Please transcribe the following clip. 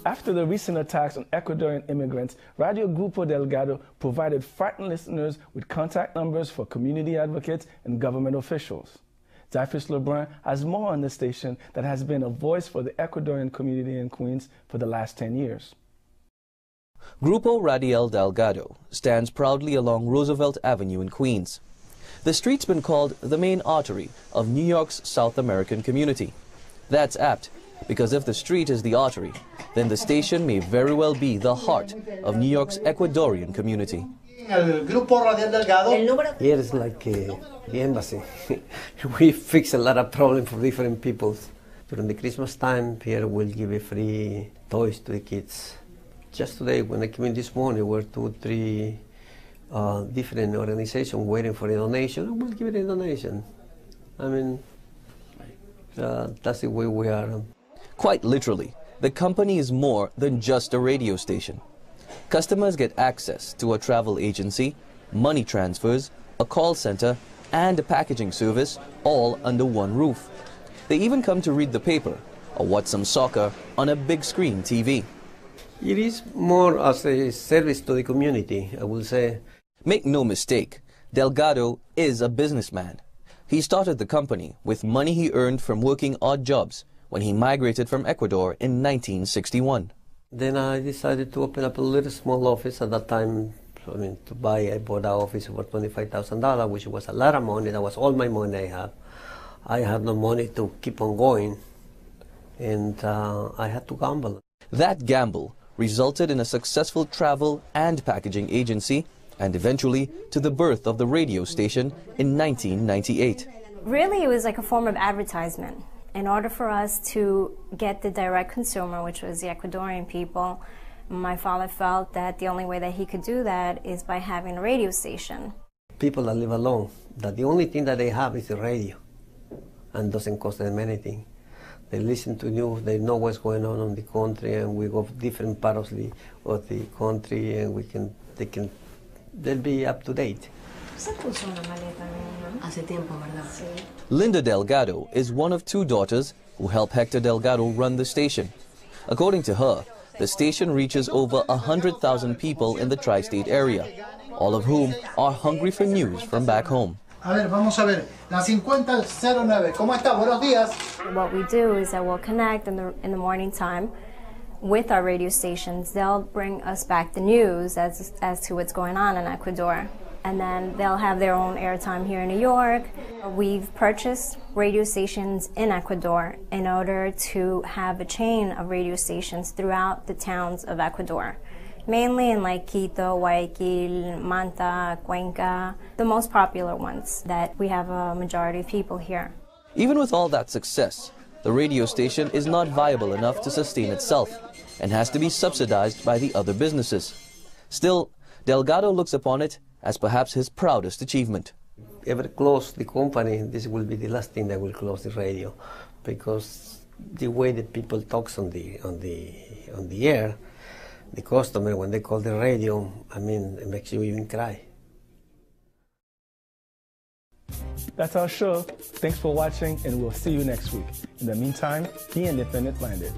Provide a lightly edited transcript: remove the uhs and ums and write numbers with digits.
After the recent attacks on Ecuadorian immigrants, Radio Grupo Delgado provided frightened listeners with contact numbers for community advocates and government officials. Zyphus Lebrun has more on the station that has been a voice for the Ecuadorian community in Queens for the last 10 years. Grupo Radial Delgado stands proudly along Roosevelt Avenue in Queens. The street's been called the main artery of New York's South American community. That's apt, because if the street is the artery, then the station may very well be the heart of New York's Ecuadorian community. El Grupo Radial Delgado. Here is like the embassy. We fix a lot of problems for different peoples. During the Christmas time, here we'll give a free toys to the kids. Just today, when I came in this morning, there were 2 or 3 different organizations waiting for a donation. We'll give it a donation. I mean, that's the way we are. Quite literally, the company is more than just a radio station. Customers get access to a travel agency, money transfers, a call center, and a packaging service, all under one roof. They even come to read the paper or watch some soccer on a big screen TV. It is more as a service to the community, I will say. Make no mistake, Delgado is a businessman. He started the company with money he earned from working odd jobs when he migrated from Ecuador in 1961. Then I decided to open up a little small office at that time. I bought an office for $25,000, which was a lot of money. That was all my money I had. I had no money to keep on going, and I had to gamble. That gamble resulted in a successful travel and packaging agency, and eventually to the birth of the radio station in 1998. Really, it was like a form of advertisement. In order for us to get the direct consumer, which was the Ecuadorian people, my father felt that the only way that he could do that is by having a radio station. People that live alone, that the only thing that they have is the radio, and doesn't cost them anything. They listen to news, they know what's going on in the country, and we go to different parts of the country, and they'll be up to date. Linda Delgado is one of 2 daughters who help Hector Delgado run the station. According to her, the station reaches over 100,000 people in the tri-state area, all of whom are hungry for news from back home. A ver, vamos a ver. La 5009. ¿Cómo está? Buenos días. What we do is that we'll connect in the morning time with our radio stations. They'll bring us back the news as to what's going on in Ecuador. And then they'll have their own airtime here in New York. We've purchased radio stations in Ecuador in order to have a chain of radio stations throughout the towns of Ecuador, mainly in like Quito, Guayaquil, Manta, Cuenca, the most popular ones that we have a majority of people here. Even with all that success, the radio station is not viable enough to sustain itself and has to be subsidized by the other businesses. Still, Delgado looks upon it as perhaps his proudest achievement. Ever close the company, this will be the last thing that will close the radio, because the way that people talk on the air, the customer, when they call the radio, I mean, it makes you even cry. That's our show. Thanks for watching, and we'll see you next week. In the meantime, be independent-minded.